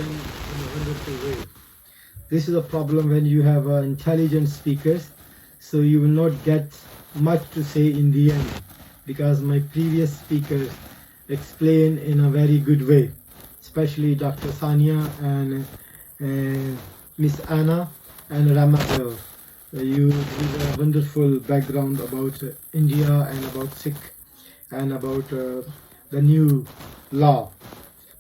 done in a wonderful way. This is a problem when you have intelligent speakers, so you will not get much to say in the end, because my previous speakers explain in a very good way, especially Dr. Sania and Miss Anna and Ramadev. You give a wonderful background about India and about Sikh and about the new law.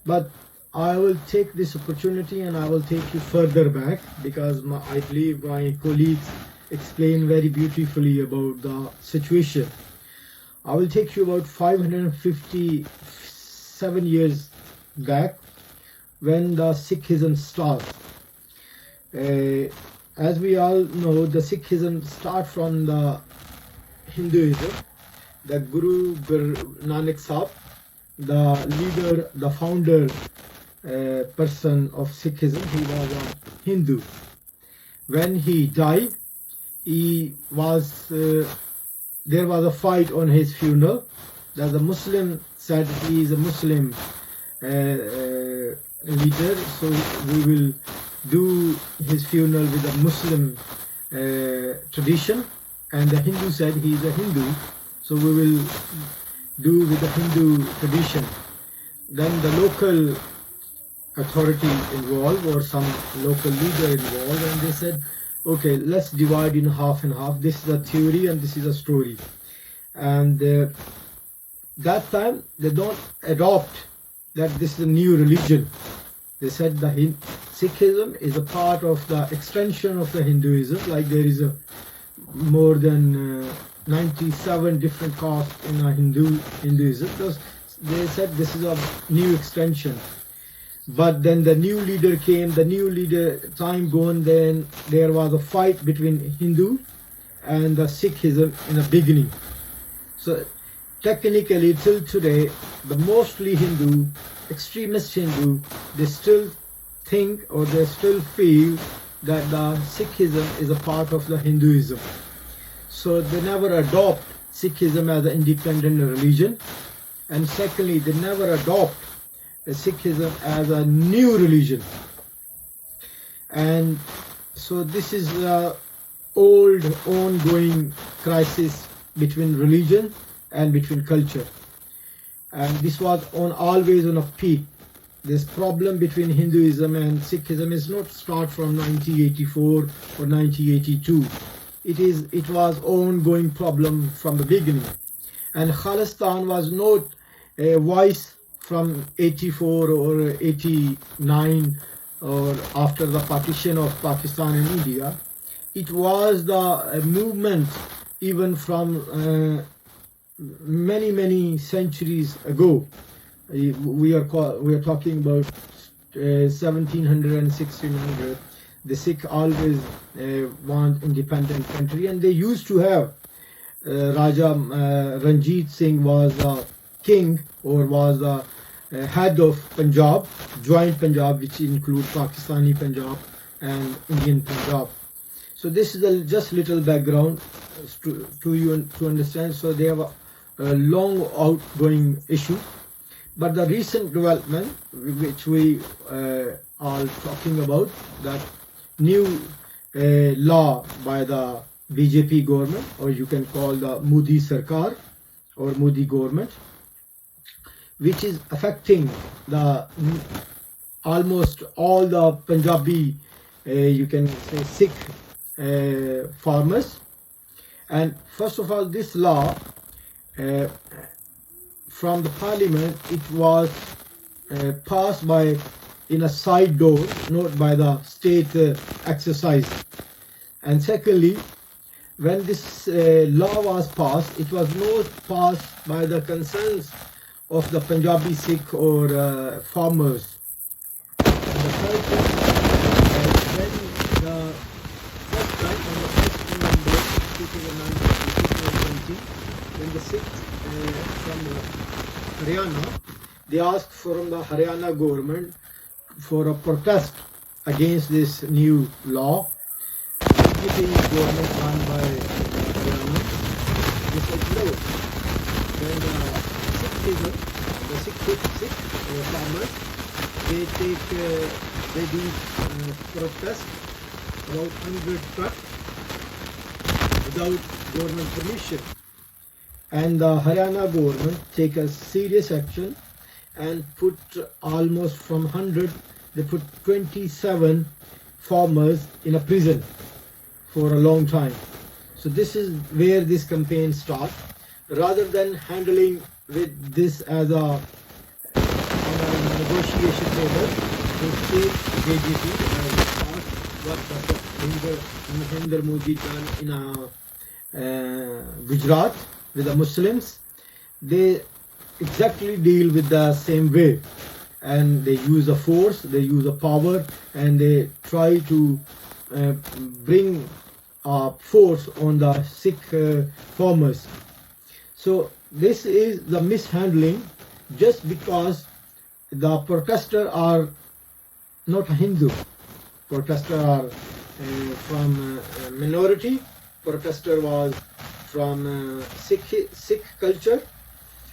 But I will take this opportunity and I will take you further back, because I believe my colleagues explain very beautifully about the situation. I will take you about 557 years back when the Sikhism starts. As we all know, the Sikhism starts from the Hinduism. The Guru Nanak Sahib, the leader, the founder person of Sikhism, he was a Hindu. When he died, there was a fight on his funeral. That the Muslim said he is a Muslim leader, so we will do his funeral with a Muslim tradition, and the Hindu said he is a Hindu, so we will do with the Hindu tradition. Then the local authority involved, or some local leader involved, and they said, okay, let's divide in half and half. This is a theory and this is a story. And that time they don't adopt that this is a new religion. They said the Sikhism is a part of the extension of the Hinduism, like there is more than 97 different castes in Hinduism. So they said this is a new extension. But then the new leader came, time gone, then there was a fight between Hindu and the Sikhism in the beginning. So technically till today, the mostly Hindu, extremist Hindu, they still think or they still feel that the Sikhism is a part of the Hinduism. So they never adopt Sikhism as an independent religion. And secondly, they never adopt Sikhism as a new religion. And so this is the old ongoing crisis between religion and between culture. And this was always on a peak. This problem between Hinduism and Sikhism is not start from 1984 or 1982. It was ongoing problem from the beginning. And Khalistan was not a voice from 84 or 89 or after the partition of Pakistan and India. It was the movement even from many centuries ago. We are talking about 1700 and 1600. The Sikh always want independent country, and they used to have Raja Ranjit Singh was the king, or was the head of Punjab, joint Punjab, which include Pakistani Punjab and Indian Punjab. So this is just little background to you to understand. So they have a long outgoing issue. But the recent development, which we are talking about, that new law by the BJP government, or you can call the Modi Sarkar or Modi government, which is affecting the almost all the Punjabi, you can say Sikh farmers. And first of all, this law from the parliament, it was passed by in a side door, not by the state exercise. And secondly, when this law was passed, it was not passed by the concerns of the Punjabi Sikh or farmers. And the third thing, when the first time, on the 1st November 2020, when the Sikhs from Haryana, they asked from the Haryana government for a protest against this new law. The government run by Haryana, they said no. Then the Sikh farmers, they do protest about 100 trucks without government permission. And the Haryana government take a serious action and put almost from 100, they put 27 farmers in a prison for a long time. So this is where this campaign starts. Rather than handling with this as a negotiation table, they take BJP as what Dr. Narendra Modi done in Gujarat with the Muslims. They exactly deal with the same way, and they use a force, they use a power, and they try to bring a force on the Sikh farmers. So this is the mishandling, just because the protesters are not Hindu. Protesters are from minority. Protester was from Sikh culture.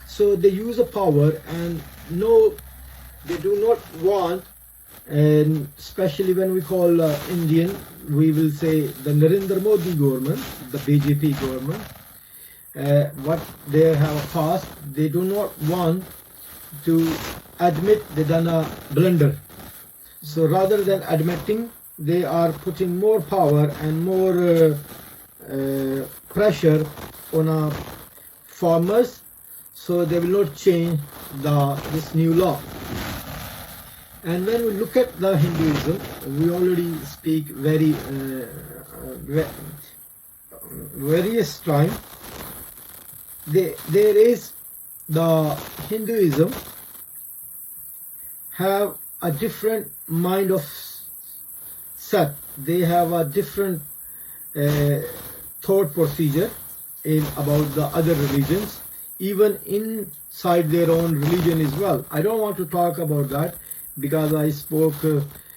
So they use a power, and no, they do not want, and especially when we call Indian, we will say the Narendra Modi government, the BJP government, what they have passed, they do not want to admit they done a blunder. So rather than admitting, they are putting more power and more pressure on farmers, so they will not change this new law. And when we look at the Hinduism, we already speak various time. There is the Hinduism have a different mind of set. They have a different thought procedure about the other religions, even inside their own religion as well. I don't want to talk about that, because I spoke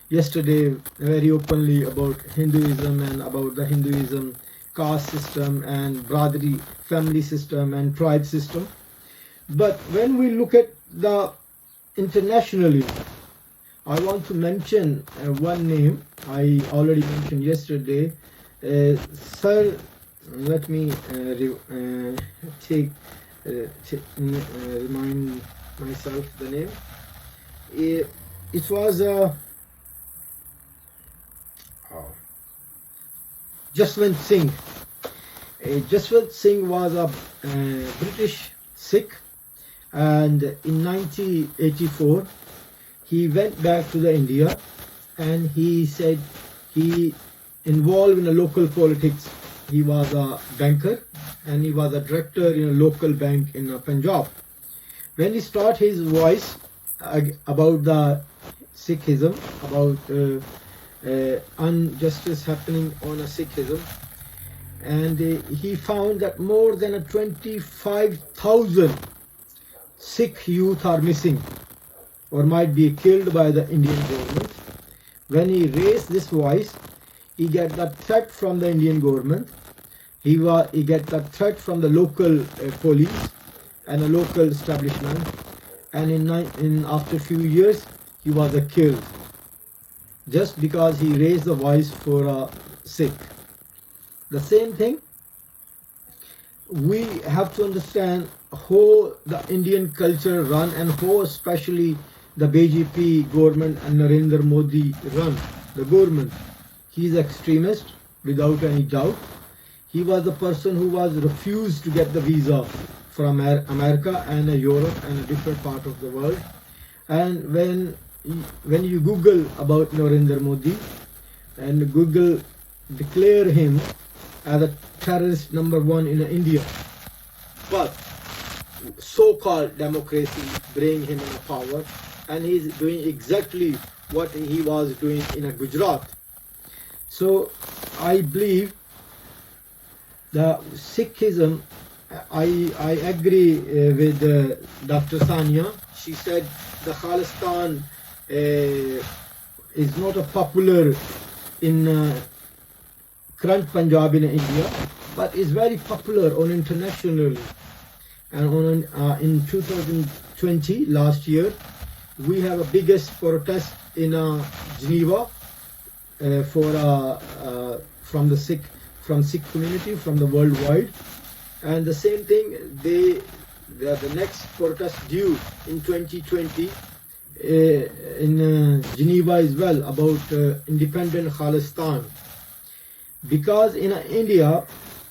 yesterday very openly about Hinduism and about the Hinduism caste system and brotherly family system and tribe system. But when we look at the internationally, I want to mention one name I already mentioned yesterday. Sir, let me remind myself the name. It was Jaswant Singh. Jaswant Singh was a British Sikh, and in 1984 he went back to the India, and he said he involved in a local politics. He was a banker, and he was a director in a local bank in Punjab. When he started his voice about the Sikhism, about injustice happening on a Sikhism, and he found that more than 25,000 Sikh youth are missing or might be killed by the Indian government. When he raised this voice, he get the threat from the Indian government. He get the threat from the local police and a local establishment. And after a few years, he was killed, just because he raised the voice for a Sikh. The same thing, we have to understand how the Indian culture run, and how especially the BJP government and Narendra Modi run the government. He is extremist without any doubt. He was the person who was refused to get the visa from America and Europe and a different part of the world. And when you Google about Narendra Modi, and Google declare him as a terrorist #1 in India, but so-called democracy bring him in power, and he's doing exactly what he was doing in Gujarat. So I believe the Sikhism, I agree with Dr. Sania. She said the Khalistan is not a popular in current Punjab in India, but is very popular on internationally. And in 2020, last year, we have a biggest protest in Geneva from Sikh community from the worldwide, and the same thing the next protest due in 2020 in Geneva as well about independent Khalistan, because in India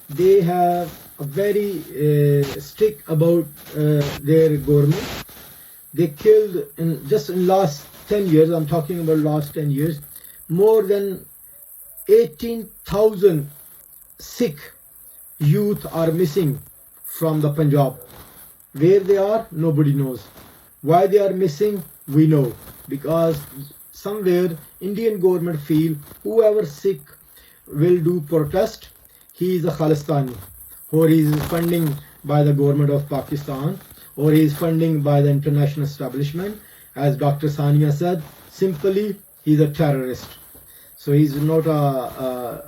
they have a very strict about their government. They killed just in last 10 years, I'm talking about last 10 years, more than 18,000 Sikh youth are missing from the Punjab. Where they are, nobody knows. Why they are missing, we know. Because somewhere Indian government feel whoever Sikh will do protest, he is a Khalistani, or he is funding by the government of Pakistan, or he is funding by the international establishment. As Dr. Sania said, simply he is a terrorist. So he is not a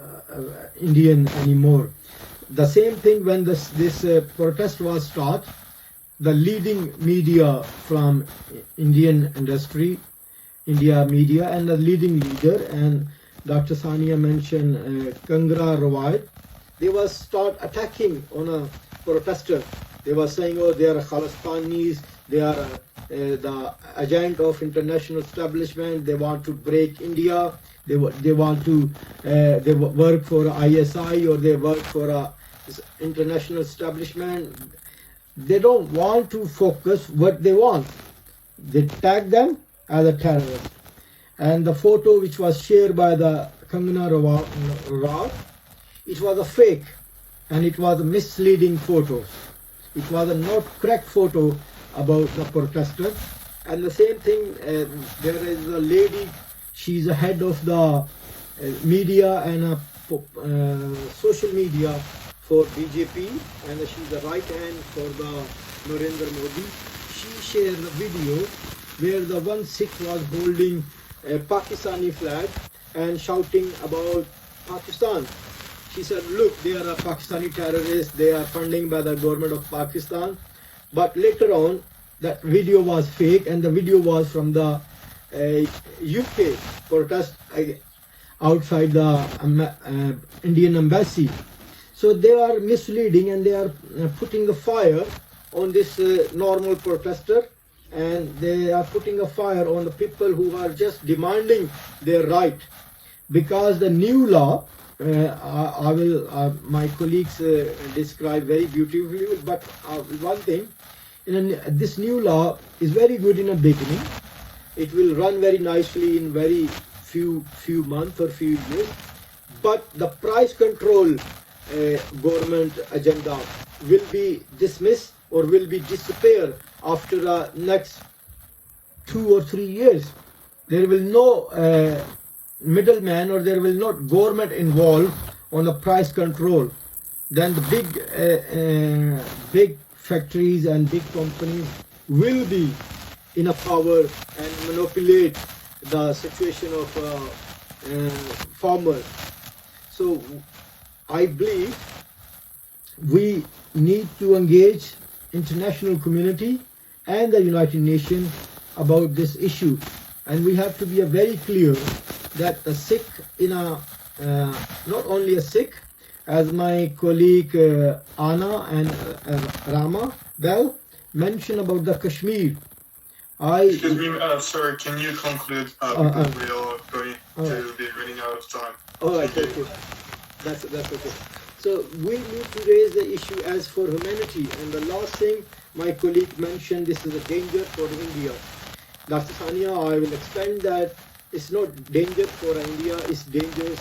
Indian anymore. The same thing when this protest was started, the leading media from Indian industry, India media, and the leading leader, and Dr. Sania mentioned Kangra Rawat, they was start attacking on a protester. They were saying, oh, they are Khalistanis, they are the agent of international establishment, they want to break India, they want to they work for ISI, or they work for a international establishment. They don't want to focus what they want. They tag them as a terrorist. And the photo which was shared by the Kangana Rawat, it was a fake, and it was a misleading photo. It was a not correct photo about the protester. And the same thing, there is a lady, she's the head of the media and social media for BJP, and she's the right hand for the Narendra Modi. She shared a video where the one Sikh was holding a Pakistani flag and shouting about Pakistan. She said, look, they are a Pakistani terrorists, they are funding by the government of Pakistan. But later on, that video was fake, and the video was from the UK protest outside the Indian embassy. So they are misleading, and they are putting the fire on this normal protester, and they are putting a fire on the people who are just demanding their right. Because the new law, I will my colleagues describe very beautifully, but one thing, this new law is very good in the beginning. It will run very nicely in very few months or few years, but the price control government agenda will be dismissed or will be disappear after the next 2 or 3 years. There will no middleman, or there will not government involved on the price control. Then the big factories and big companies will be in a power and manipulate the situation of farmers. So I believe we need to engage international community and the United Nations about this issue, and we have to be very clear that a Sikh in a not only a Sikh, as my colleague Anna and Rama Bell mentioned about the Kashmir. Excuse me, sir, can you conclude? We are going to be running out of time. All right, thank you. That's okay. So we need to raise the issue as for humanity. And the last thing my colleague mentioned, this is a danger for India. Dr. Sania, I will explain that it's not danger for India, it's dangerous